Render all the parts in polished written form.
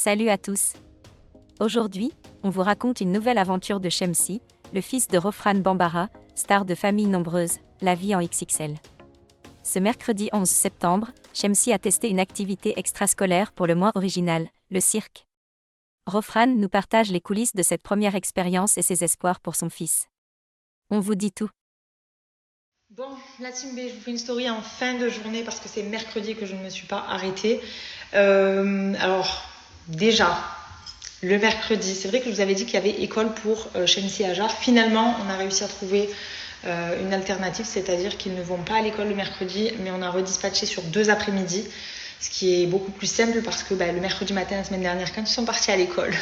Salut à tous. Aujourd'hui, on vous raconte une nouvelle aventure de Shemsi, le fils de Rofran Bambara, star de famille nombreuse, la vie en XXL. Ce mercredi 11 septembre, Shemsi a testé une activité extrascolaire pour le moins originale, le cirque. Rofran nous partage les coulisses de cette première expérience et ses espoirs pour son fils. On vous dit tout. Bon, la team B, je vous fais une story en fin de journée parce que c'est mercredi que je ne me suis pas arrêtée. Alors, déjà, le mercredi, c'est vrai que je vous avais dit qu'il y avait école pour Shemsi et Hajar. Finalement, on a réussi à trouver une alternative, c'est-à-dire qu'ils ne vont pas à l'école le mercredi, mais on a redispatché sur 2 après-midi, ce qui est beaucoup plus simple parce que le mercredi matin, la semaine dernière, quand ils sont partis à l'école,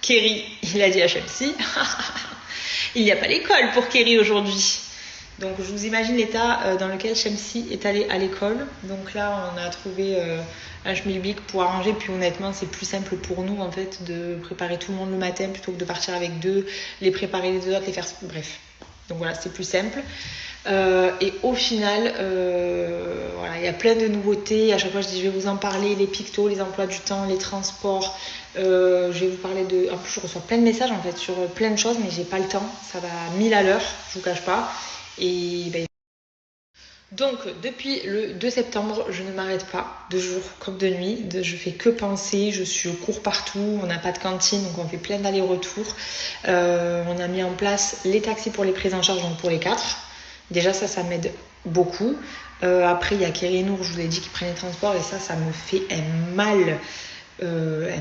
Kerry, il a dit à Shemsi, il n'y a pas l'école pour Kerry aujourd'hui. Donc je vous imagine l'état dans lequel Shemsi est allée à l'école. Donc là on a trouvé un schmilblick pour arranger. Puis honnêtement c'est plus simple pour nous en fait de préparer tout le monde le matin plutôt que de partir avec 2, les préparer les autres, les faire... Bref. Donc voilà, c'est plus simple. Et au final, voilà, il y a plein de nouveautés. À chaque fois je dis je vais vous en parler, les pictos, les emplois du temps, les transports. Je vais vous parler de... En plus je reçois plein de messages en fait sur plein de choses mais j'ai pas le temps. Ça va à 1000 à l'heure, je vous cache pas. Et donc, depuis le 2 septembre, je ne m'arrête pas, de jour comme de nuit. Je fais que penser, je suis au cours partout, on n'a pas de cantine, donc on fait plein d'allers-retours. On a mis en place les taxis pour les prises en charge, donc pour les 4. Déjà, ça m'aide beaucoup. Après, il y a Kerry et Nour, je vous ai dit, qui prennent les transports, et ça me fait un mal. Un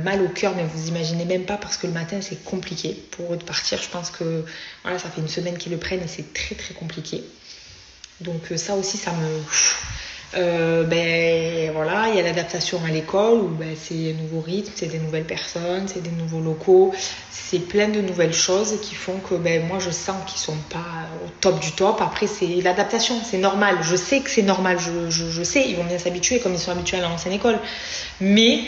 mal au cœur, mais vous imaginez même pas parce que le matin c'est compliqué pour eux de partir. Je pense que voilà, ça fait une semaine qu'ils le prennent et c'est très très compliqué. Donc ça aussi ça me... voilà, il y a l'adaptation à l'école où c'est un nouveau rythme, c'est des nouvelles personnes, c'est des nouveaux locaux, c'est plein de nouvelles choses qui font que moi je sens qu'ils sont pas au top du top. Après c'est l'adaptation, c'est normal, je sais que c'est normal, je sais, ils vont bien s'habituer comme ils sont habitués à l'ancienne école. Mais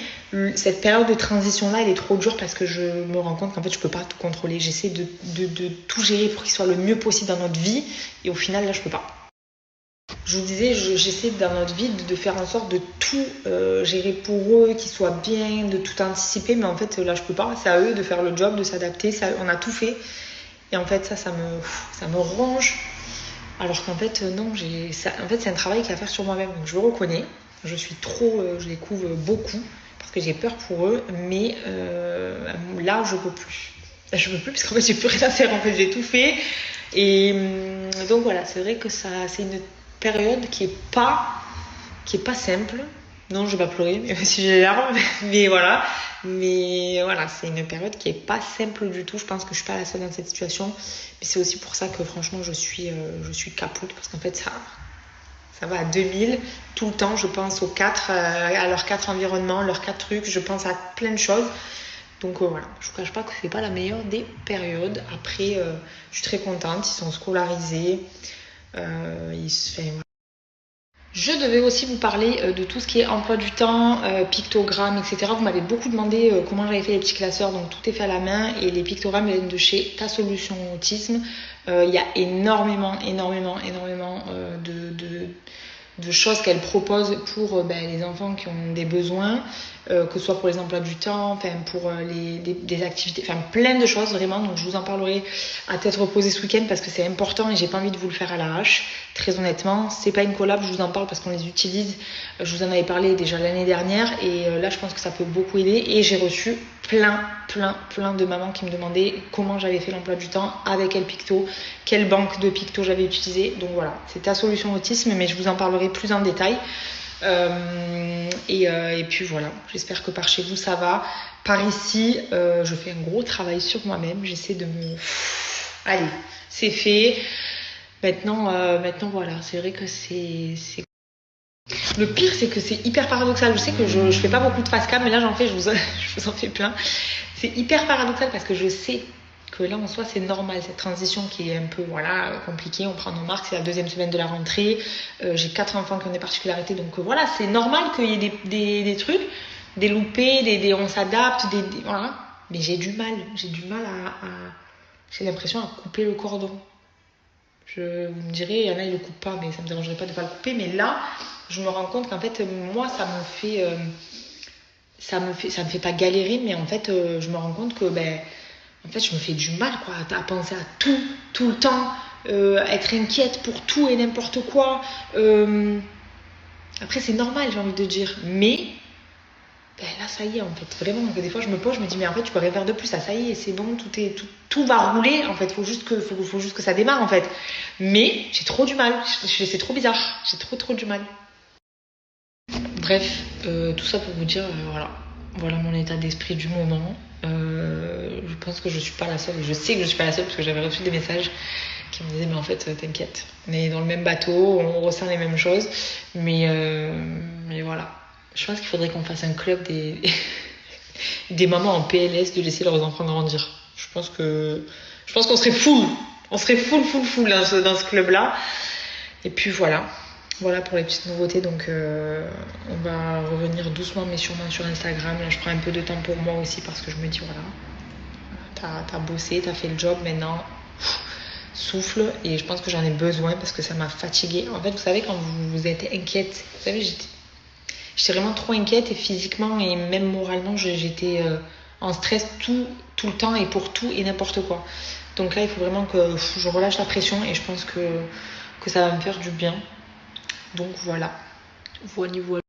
cette période de transition là elle est trop dure parce que je me rends compte qu'en fait je peux pas tout contrôler. J'essaie de tout gérer pour qu'ils soient le mieux possible dans notre vie et au final là je peux pas. Je vous disais, j'essaie dans notre vie de faire en sorte de tout gérer pour eux, qu'ils soient bien, de tout anticiper, mais en fait là je peux pas, c'est à eux de faire le job, de s'adapter, on a tout fait. Et en fait ça me ronge, alors qu'en fait non, en fait c'est un travail qu'il y a à faire sur moi-même, donc je le reconnais, je suis trop, je les couvre beaucoup, parce que j'ai peur pour eux, mais là je peux plus. Je peux plus parce qu'en fait j'ai plus rien à faire, en fait j'ai tout fait. Et donc voilà, c'est vrai que c'est une période qui est pas simple. Non, je vais pas pleurer, même si j'ai les larmes, mais voilà. Mais voilà, c'est une période qui est pas simple du tout. Je pense que je suis pas la seule dans cette situation. Mais c'est aussi pour ça que franchement, je suis capoute parce qu'en fait, ça va à 2000 tout le temps. Je pense aux 4, à leurs 4 environnements, leurs 4 trucs. Je pense à plein de choses. Donc voilà, je vous cache pas que c'est pas la meilleure des périodes. Après, je suis très contente, ils sont scolarisés. Je devais aussi vous parler de tout ce qui est emploi du temps, pictogrammes, etc. Vous m'avez beaucoup demandé comment j'avais fait les petits classeurs, donc tout est fait à la main et les pictogrammes viennent de chez Ta Solution Autisme. Il y a énormément de choses qu'elle propose pour les enfants qui ont des besoins, que ce soit pour les emplois du temps, pour des activités, plein de choses vraiment. Donc je vous en parlerai à tête reposée ce week-end parce que c'est important et j'ai pas envie de vous le faire à l'arrache. Très honnêtement, c'est pas une collab, je vous en parle parce qu'on les utilise. Je vous en avais parlé déjà l'année dernière et là je pense que ça peut beaucoup aider. Et j'ai reçu plein de mamans qui me demandaient comment j'avais fait l'emploi du temps, avec quel picto, quelle banque de picto j'avais utilisé. Donc voilà, c'est Ta Solution Autisme, mais je vous en parlerai plus en détail. Et puis voilà, j'espère que par chez vous ça va. Par ici, je fais un gros travail sur moi-même. J'essaie de me... Allez, c'est fait. Maintenant voilà, c'est vrai que c'est... Le pire, c'est que c'est hyper paradoxal. Je sais que je fais pas beaucoup de face cam, mais là j'en fais, je vous en fais plein. C'est hyper paradoxal parce que je sais que là en soi c'est normal, cette transition qui est un peu compliquée. On prend nos marques, c'est la 2e semaine de la rentrée. J'ai 4 enfants qui ont des particularités, donc voilà, c'est normal qu'il y ait des trucs, des loupés, on s'adapte, voilà. Mais j'ai du mal à j'ai l'impression à couper le cordon. Vous me direz, il y en a ils le coupent pas, mais ça me dérangerait pas de pas le couper. Mais là, je me rends compte qu'en fait, moi, ça me fait... ça me fait pas galérer, mais en fait, je me rends compte que en fait, je me fais du mal, quoi, à penser à tout le temps, être inquiète pour tout et n'importe quoi. Après, c'est normal, j'ai envie de dire, mais là, ça y est, en fait, vraiment. Donc, des fois, je me pose, je me dis, mais en fait, tu peux rien faire de plus, ça y est, c'est bon, tout va rouler, en fait, faut juste que ça démarre, en fait. Mais j'ai trop du mal, c'est trop bizarre, j'ai trop du mal. Bref, tout ça pour vous dire, voilà mon état d'esprit du moment. Je pense que je suis pas la seule, et je sais que je suis pas la seule parce que j'avais reçu des messages qui me disaient mais en fait t'inquiète, on est dans le même bateau, on ressent les mêmes choses, mais voilà. Je pense qu'il faudrait qu'on fasse un club des des mamans en PLS de laisser leurs enfants grandir. Je pense qu'on serait on serait full dans ce club là. Et puis voilà pour les petites nouveautés. Donc on va revenir doucement mais sûrement sur Instagram. Là je prends un peu de temps pour moi aussi parce que je me dis voilà, t'as bossé, t'as fait le job, maintenant souffle. Et je pense que j'en ai besoin parce que ça m'a fatiguée. En fait, vous savez, quand vous êtes inquiète, vous savez, j'étais vraiment trop inquiète, et physiquement et même moralement j'étais en stress tout le temps et pour tout et n'importe quoi. Donc là il faut vraiment que je relâche la pression, et je pense que ça va me faire du bien. Donc voilà. Voilà.